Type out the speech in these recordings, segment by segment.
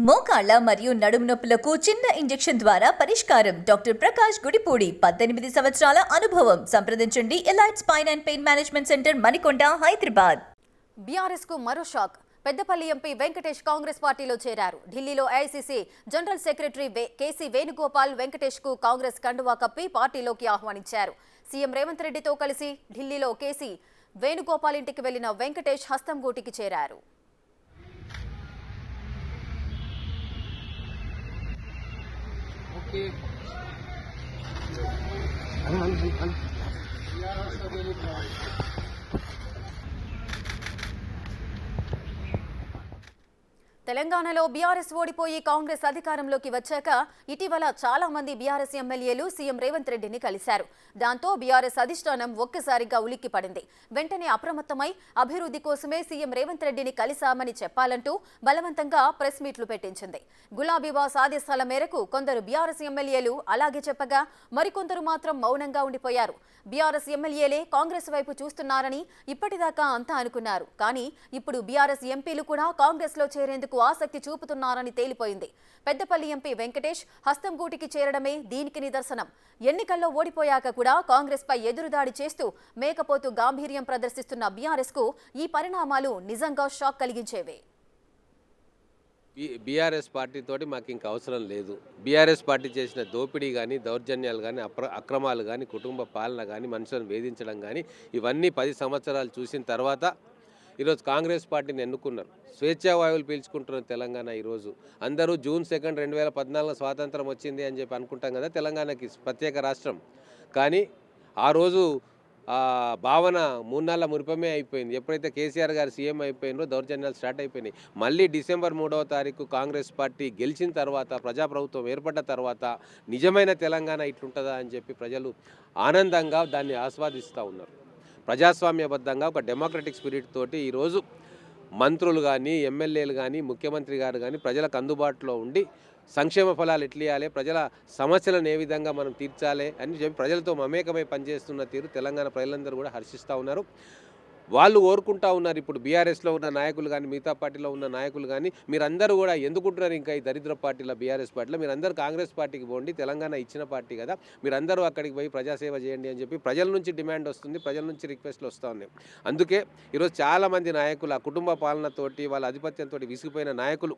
మోకాళ్ల మరియు నడుము నొప్పులకు చిన్న ఇంజెక్షన్ ద్వారా పరిష్కారం. డాక్టర్ ప్రకాష్ గుడిపూడి 18 సంవత్సరాల అనుభవం. సంప్రదించండి elite spine and pain management centre, Manikonda, Hyderabad. BRS కు మరో షాక్. పెద్దపల్లి ఎంపీ వెంకటేష్ కాంగ్రెస్ పార్టీలో చేరారు. ఢిల్లీలో ఏఐసీసీ జనరల్ సెక్రటరీ కేసీ వేణుగోపాల్ వెంకటేష్ కు కాంగ్రెస్ కండువా కప్పి పార్టీలోకి ఆహ్వానించారు. సీఎం రేవంత్ రెడ్డితో కలిసి ఢిల్లీలో కేసీ వేణుగోపాల్ ఇంటికి వెళ్లిన వెంకటేష్ హస్తంగూటికి చేరారు. తెలంగాణలో బీఆర్ఎస్ ఓడిపోయి కాంగ్రెస్ అధికారంలోకి వచ్చాక ఇటీవల చాలా మంది బీఆర్ఎస్ ఎమ్మెల్యేలు సీఎం రేవంత్ రెడ్డిని కలిశారు. దాంతో బీఆర్ఎస్ అధిష్టానం ఒక్కసారిగా ఉలిక్కిపడింది. వెంటనే అప్రమత్తమై అభివృద్ధి కోసమే సీఎం రేవంత్ రెడ్డిని కలిశామని చెప్పాలంటూ బలవంతంగా ప్రెస్ మీట్లు పెట్టించింది. గులాబీ బాస్ ఆదేశాల మేరకు కొందరు బీఆర్ఎస్ ఎమ్మెల్యేలు అలాగే చెప్పగా మరికొందరు మాత్రం మౌనంగా ఉండిపోయారు. బీఆర్ఎస్ ఎమ్మెల్యేలే కాంగ్రెస్ వైపు చూస్తున్నారని ఇప్పటిదాకా అంతా అనుకున్నారు. కానీ ఇప్పుడు బీఆర్ఎస్ ఎంపీలు కూడా కాంగ్రెస్ లో చేరేందుకు ఆసక్తి చూపుతున్నారని తేలిపోయింది. పెద్దపల్లి ఎంపీ వెంకటేష్ హస్తంగూటికి చేరడమే దీనికి నిదర్శనం. ఎన్నికల్లో ఓడిపోయాక కూడా కాంగ్రెస్ పై ఎదురుదాడి చేస్తూ మేకపోతు గాంభీర్యం ప్రదర్శిస్తున్న బీఆర్ఎస్ కు ఈ పరిణామాలు నిజంగా షాక్ కలిగించేవే. బీఆర్ఎస్ పార్టీ తోటి మాకు ఇంకా అవసరం లేదు. బీఆర్ఎస్ పార్టీ చేసిన దోపిడీ కానీ, దౌర్జన్యాలు కానీ, అక్రమాలు కానీ, కుటుంబ పాలన కానీ, మనుషులను వేధించడం కానీ, ఇవన్నీ 10 సంవత్సరాలు చూసిన తర్వాత ఈరోజు కాంగ్రెస్ పార్టీని ఎన్నుకున్నారు. స్వేచ్ఛావాయువులు పీల్చుకుంటున్న తెలంగాణ. ఈరోజు అందరూ జూన్ 2, 2014 స్వాతంత్రం వచ్చింది అని చెప్పి అనుకుంటాం కదా, తెలంగాణకి ప్రత్యేక రాష్ట్రం. కానీ ఆ రోజు భావన 3 నెలల మురిపమే అయిపోయింది. ఎప్పుడైతే కేసీఆర్ గారు సీఎం అయిపోయినో దౌర్జన్యాలు స్టార్ట్ అయిపోయినాయి. మళ్ళీ డిసెంబర్ 3వ తారీఖు కాంగ్రెస్ పార్టీ గెలిచిన తర్వాత, ప్రజాప్రభుత్వం ఏర్పడ్డ తర్వాత నిజమైన తెలంగాణ ఇట్లుంటుందా అని చెప్పి ప్రజలు ఆనందంగా దాన్ని ఆస్వాదిస్తూ ఉన్నారు. ప్రజాస్వామ్యబద్ధంగా ఒక డెమోక్రటిక్ స్పిరిట్ తోటి ఈరోజు మంత్రులు కానీ, ఎమ్మెల్యేలు కానీ, ముఖ్యమంత్రి గారు కానీ ప్రజలకు అందుబాటులో ఉండి సంక్షేమ ఫలాలు ఎట్లియాలి, ప్రజల సమస్యలను ఏ విధంగా మనం తీర్చాలి అని చెప్పి ప్రజలతో మమేకమై పనిచేస్తున్న తీరు తెలంగాణ ప్రజలందరూ కూడా హర్షిస్తూ ఉన్నారు. వాళ్ళు కోరుకుంటా ఉన్నారు. ఇప్పుడు బీఆర్ఎస్లో ఉన్న నాయకులు కానీ, మిగతా పార్టీలో ఉన్న నాయకులు కానీ, మీరందరూ కూడా ఎందుకుంటున్నారు ఇంకా ఈ దరిద్ర పార్టీల బీఆర్ఎస్ పార్టీలో, మీరందరూ కాంగ్రెస్ పార్టీకి పోండి, తెలంగాణ ఇచ్చిన పార్టీ కదా, మీరందరూ అక్కడికి పోయి ప్రజాసేవ చేయండి అని చెప్పి ప్రజల నుంచి డిమాండ్ వస్తుంది, ప్రజల నుంచి రిక్వెస్ట్లు వస్తూ ఉన్నాయి. అందుకే ఈరోజు చాలామంది నాయకులు ఆ కుటుంబ పాలనతోటి, వాళ్ళ ఆధిపత్యంతో విసిగిపోయిన నాయకులు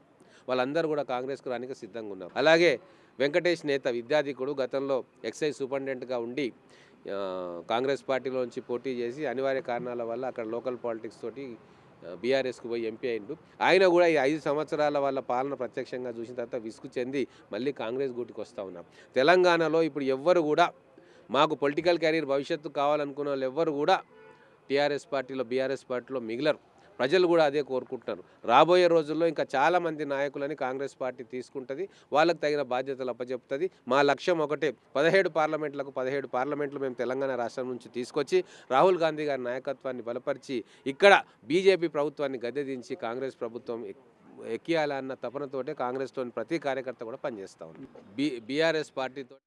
వాళ్ళందరూ కూడా కాంగ్రెస్కు రానికి సిద్ధంగా ఉన్నారు. అలాగే వెంకటేష్ నేత విద్యాధికుడు గతంలో ఎక్సైజ్ సూపరింటెండెంట్గా ఉండి కాంగ్రెస్ పార్టీలోంచి పోటీ చేసి అనివార్య కారణాల వల్ల అక్కడ లోకల్ పాలిటిక్స్ తోటి బీఆర్ఎస్కు పోయి ఎంపీ అయిండు. ఆయన కూడా ఈ 5 సంవత్సరాల వాళ్ళ పాలన ప్రత్యక్షంగా చూసిన తర్వాత విసుగు చెంది మళ్ళీ కాంగ్రెస్ గూటికి వస్తూ ఉన్నారు. తెలంగాణలో ఇప్పుడు ఎవ్వరు కూడా మాకు పొలిటికల్ కెరీర్ భవిష్యత్తు కావాలనుకున్న వాళ్ళు ఎవ్వరు కూడా టీఆర్ఎస్ పార్టీలో, బీఆర్ఎస్ పార్టీలో మిగిలరు. ప్రజలు కూడా అదే కోరుకుంటున్నారు. రాబోయే రోజుల్లో ఇంకా చాలామంది నాయకులని కాంగ్రెస్ పార్టీ తీసుకుంటుంది, వాళ్ళకు తగిన బాధ్యతలు అప్పచెప్తుంది. మా లక్ష్యం ఒకటే, 17 పార్లమెంట్లు మేము తెలంగాణ రాష్ట్రం నుంచి తీసుకొచ్చి రాహుల్ గాంధీ గారి నాయకత్వాన్ని బలపరిచి ఇక్కడ బీజేపీ ప్రభుత్వాన్ని గద్దెదించి కాంగ్రెస్ ప్రభుత్వం ఎక్కియాలన్న తపనతోటే కాంగ్రెస్లోని ప్రతి కార్యకర్త కూడా పనిచేస్తూ ఉంది. బీఆర్ఎస్ పార్టీతో